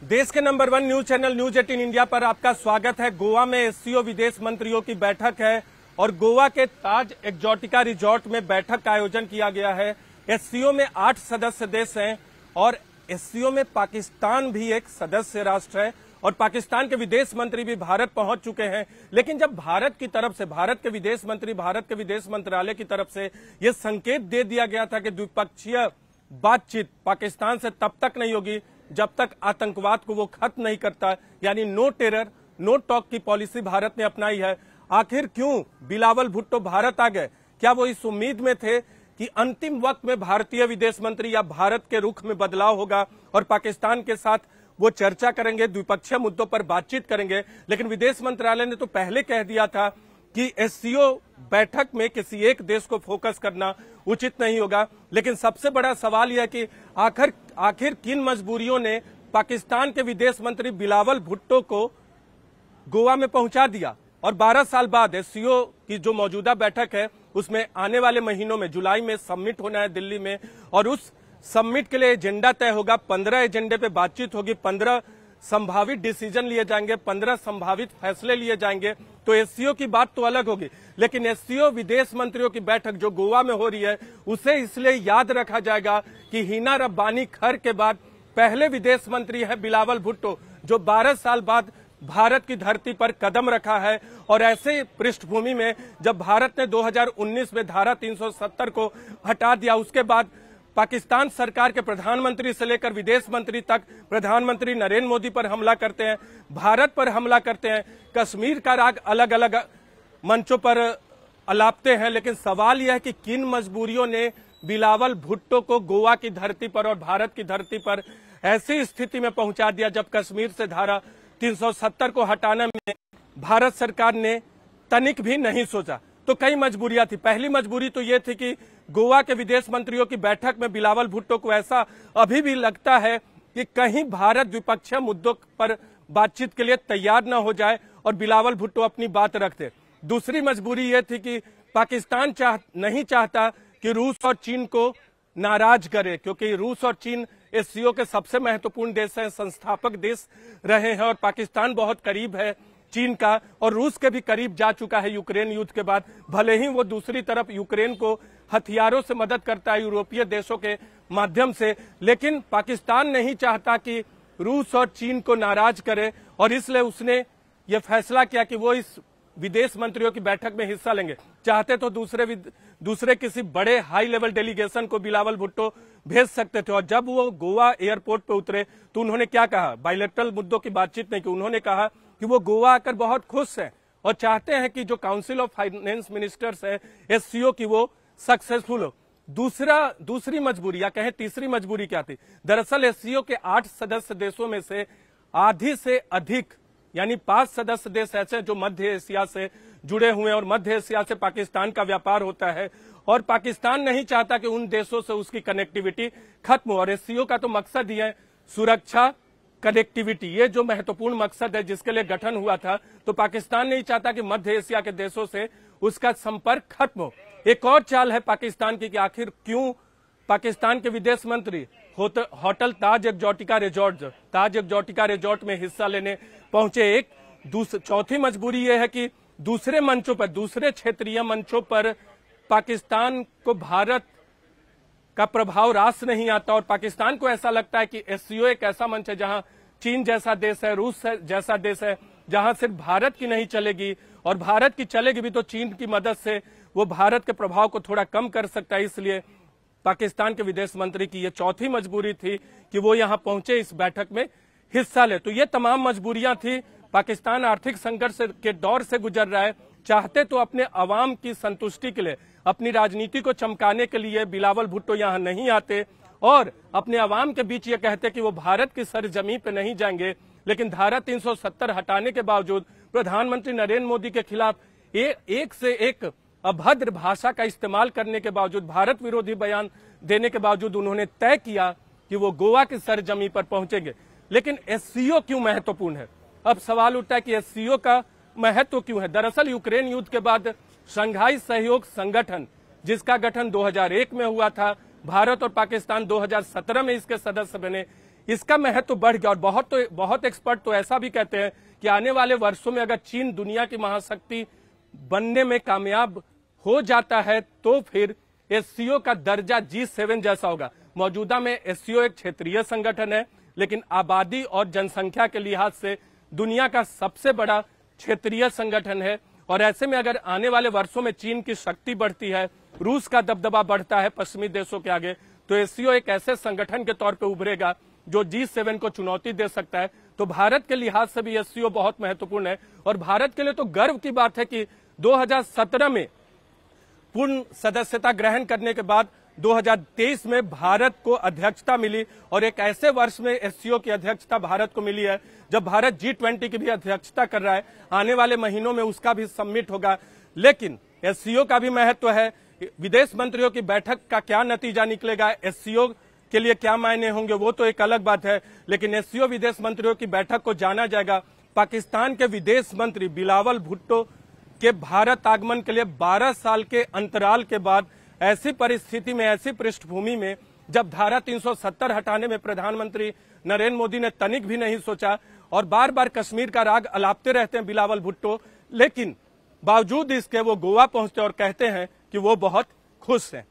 देश के number 1 news channel news 18 India पर आपका स्वागत है। गोवा में एससीओ विदेश मंत्रियों की बैठक है और गोवा के ताज एक्जोटिका रिजॉर्ट में बैठक का आयोजन किया गया है। एससीओ में 8 सदस्य देश हैं और एससीओ में पाकिस्तान भी एक सदस्य राष्ट्र है और पाकिस्तान के विदेश मंत्री भी भारत पहुंच चुके हैं। लेकिन जब भारत की तरफ से, भारत के विदेश मंत्री, भारत के विदेश मंत्रालय की तरफ से यह संकेत दे दिया गया था कि द्विपक्षीय बातचीत पाकिस्तान से तब तक नहीं होगी जब तक आतंकवाद को वो खत्म नहीं करता, यानी नो टेरर नो टॉक की पॉलिसी भारत ने अपनाई है। आखिर क्यों बिलावल भुट्टो भारत आ गए? क्या वो इस उम्मीद में थे कि अंतिम वक्त में भारतीय विदेश मंत्री या भारत के रुख में बदलाव होगा और पाकिस्तान के साथ वो चर्चा करेंगे, द्विपक्षीय मुद्दों पर बातचीत करेंगे? लेकिन विदेश मंत्रालय ने तो पहले कह दिया था कि एससीओ बैठक में किसी एक देश को फोकस करना उचित नहीं होगा। लेकिन सबसे बड़ा सवाल यह है कि आखिर किन मजबूरियों ने पाकिस्तान के विदेश मंत्री बिलावल भुट्टो को गोवा में पहुंचा दिया और 12 साल बाद एससीओ की जो मौजूदा बैठक है उसमें आने वाले महीनों में जुलाई में समिट होना है दिल्ली में और उस समिट के लिए एजेंडा तय होगा। 15 एजेंडे पे बातचीत होगी, 15 संभावित डिसीजन लिए जाएंगे, 15 संभावित फैसले लिए जाएंगे। तो एससीओ की बात तो अलग होगी, लेकिन एससीओ विदेश मंत्रियों की बैठक जो गोवा में हो रही है उसे इसलिए याद रखा जाएगा कि हिना रब्बानी खर के बाद पहले विदेश मंत्री है बिलावल भुट्टो जो 12 साल बाद भारत की धरती पर कदम रखा है। और ऐसे पृष्ठभूमि में जब भारत ने 2019 में धारा 370 को हटा दिया, उसके बाद पाकिस्तान सरकार के प्रधानमंत्री से लेकर विदेश मंत्री तक प्रधानमंत्री नरेंद्र मोदी पर हमला करते हैं, भारत पर हमला करते हैं, कश्मीर का राग अलग अलग मंचों पर अलापते हैं। लेकिन सवाल यह है कि किन मजबूरियों ने बिलावल भुट्टो को गोवा की धरती पर और भारत की धरती पर ऐसी स्थिति में पहुंचा दिया जब कश्मीर से धारा 370 को हटाने में भारत सरकार ने तनिक भी नहीं सोचा। तो कई मजबूरियां थी। पहली मजबूरी तो यह थी कि गोवा के विदेश मंत्रियों की बैठक में बिलावल भुट्टो को ऐसा अभी भी लगता है कि कहीं भारत द्विपक्षीय मुद्दों पर बातचीत के लिए तैयार न हो जाए और बिलावल भुट्टो अपनी बात रखते। दूसरी मजबूरी यह थी कि पाकिस्तान नहीं चाहता कि रूस और चीन को नाराज करे, क्योंकि रूस और चीन एससीओ के सबसे महत्वपूर्ण देश हैं, संस्थापक देश रहे हैं और पाकिस्तान बहुत करीब है चीन का और रूस के भी करीब जा चुका है यूक्रेन युद्ध के बाद। भले ही वो दूसरी तरफ यूक्रेन को हथियारों से मदद करता है यूरोपीय देशों के माध्यम से, लेकिन पाकिस्तान नहीं चाहता कि रूस और चीन को नाराज करे और इसलिए उसने ये फैसला किया कि वो इस विदेश मंत्रियों की बैठक में हिस्सा लेंगे। चाहते तो दूसरे किसी बड़े हाई लेवल डेलीगेशन को बिलावल भुट्टो भेज सकते थे। और जब वो गोवा एयरपोर्ट पे उतरे तो उन्होंने क्या कहा? बायलैटरल मुद्दों की बातचीत नहीं की, उन्होंने कहा कि वो गोवा आकर बहुत खुश हैं और चाहते हैं कि जो काउंसिल ऑफ फाइनेंस मिनिस्टर्स है एससीओ की वो सक्सेसफुल हो। दूसरी मजबूरी या कहें तीसरी मजबूरी क्या थी? दरअसल एससीओ के 8 सदस्य देशों में से आधी से अधिक यानी 5 सदस्य देश ऐसे जो मध्य एशिया से जुड़े हुए हैं और मध्य एशिया से पाकिस्तान का व्यापार होता है और पाकिस्तान नहीं चाहता कि उन देशों से उसकी कनेक्टिविटी खत्म हो। और एससीओ का तो मकसद ही है सुरक्षा, कनेक्टिविटी, ये जो महत्वपूर्ण मकसद है जिसके लिए गठन हुआ था। तो पाकिस्तान नहीं चाहता कि मध्य एशिया के देशों से उसका संपर्क खत्म हो। एक और चाल है पाकिस्तान की कि आखिर क्यों पाकिस्तान के विदेश मंत्री होटल ताज एक्जोटिका रिजॉर्ट में हिस्सा लेने पहुंचे। चौथी मजबूरी यह है कि दूसरे मंचों पर, दूसरे क्षेत्रीय मंचों पर पाकिस्तान को भारत का प्रभाव रास नहीं आता और पाकिस्तान को ऐसा लगता है कि एससीओ एक ऐसा मंच है जहां चीन जैसा देश है, रूस जैसा देश है, जहां सिर्फ भारत की नहीं चलेगी और भारत की चलेगी भी तो चीन की मदद से वो भारत के प्रभाव को थोड़ा कम कर सकता है। इसलिए पाकिस्तान के विदेश मंत्री की ये चौथी मजबूरी थी कि वो यहां पहुंचे, इस बैठक में हिस्सा ले। तो ये तमाम मजबूरियां थी। पाकिस्तान आर्थिक संकट के दौर से गुजर रहा है। चाहते तो अपने अवाम की संतुष्टि के लिए, अपनी राजनीति को चमकाने के लिए बिलावल भुट्टो यहां नहीं आते और अपने अवाम के बीच ये कहते कि वो भारत की सरजमीन पे नहीं जाएंगे। लेकिन धारा 370 हटाने के बावजूद, प्रधानमंत्री नरेंद्र मोदी के खिलाफ एक से एक अभद्र भाषा का इस्तेमाल करने के बावजूद, भारत विरोधी बयान देने के बावजूद उन्होंने तय किया कि वो गोवा की सरजमीन पर पहुंचेंगे। लेकिन एससीओ क्यों महत्वपूर्ण है? अब सवाल उठता है कि एससीओ का महत्व क्यों है? दरअसल यूक्रेन युद्ध के बाद शंघाई सहयोग संगठन, जिसका गठन 2001 में हुआ था, भारत और पाकिस्तान 2017 में इसके सदस्य बने। इसका महत्व बढ़ गया। और बहुत एक्सपर्ट तो ऐसा भी कहते हैं कि आने वाले वर्षों में अगर चीन दुनिया की महाशक्ति बनने में कामयाब हो जाता है तो फिर एससीओ का दर्जा G7 जैसा होगा। मौजूदा में एससीओ एक क्षेत्रीय संगठन है, लेकिन आबादी और जनसंख्या के लिहाज से दुनिया का सबसे बड़ा क्षेत्रीय संगठन है। और ऐसे में अगर आने वाले वर्षों में चीन की शक्ति बढ़ती है, रूस का दबदबा बढ़ता है पश्चिमी देशों के आगे, तो एससीओ एक ऐसे संगठन के तौर पर उभरेगा जो G7 को चुनौती दे सकता है। तो भारत के लिहाज से भी एससीओ बहुत महत्वपूर्ण है। और भारत के लिए तो गर्व की बात है कि 2017 में पूर्ण सदस्यता ग्रहण करने के बाद 2023 में भारत को अध्यक्षता मिली, और एक ऐसे वर्ष में एससीओ की अध्यक्षता भारत को मिली है जब भारत G20 की भी अध्यक्षता कर रहा है। आने वाले महीनों में उसका भी समिट होगा। लेकिन एससीओ का भी महत्व है। विदेश मंत्रियों की बैठक का क्या नतीजा निकलेगा, एससीओ के लिए क्या मायने होंगे, वो तो एक अलग बात है। लेकिन एससीओ विदेश मंत्रियों की बैठक को जाना जाएगा। पाकिस्तान के विदेश मंत्री बिलावल भुट्टो के भारत आगमन के लिए 12 साल के अंतराल के बाद, ऐसी परिस्थिति में, ऐसी पृष्ठभूमि में, जब धारा 370 हटाने में प्रधानमंत्री नरेंद्र मोदी ने तनिक भी नहीं सोचा और बार बार कश्मीर का राग अलापते रहते हैं बिलावल भुट्टो, लेकिन बावजूद इसके वो गोवा पहुंचते और कहते हैं कि वो बहुत खुश हैं।